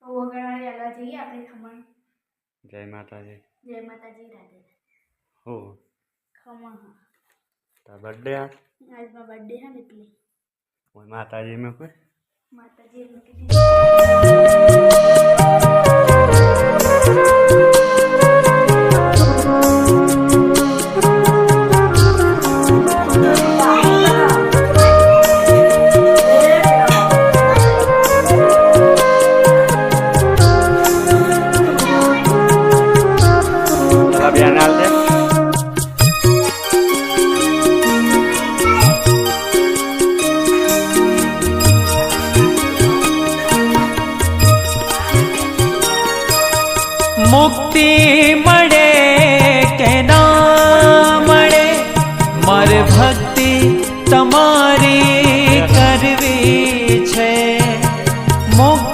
તો વગરવાળી આલવા જઈએ આપણે ખમણ. જય માતાજી. જય માતાજી. રાધે. હો ખમણ. તાર બર્થડે આજ મારો બર્થડે હે ને એટલે માતાજી મેં કોઈ માતાજી મૂકી मुक्ति मळे के ना मळे मारे भक्ति तमारी करवी छे। मुक्ति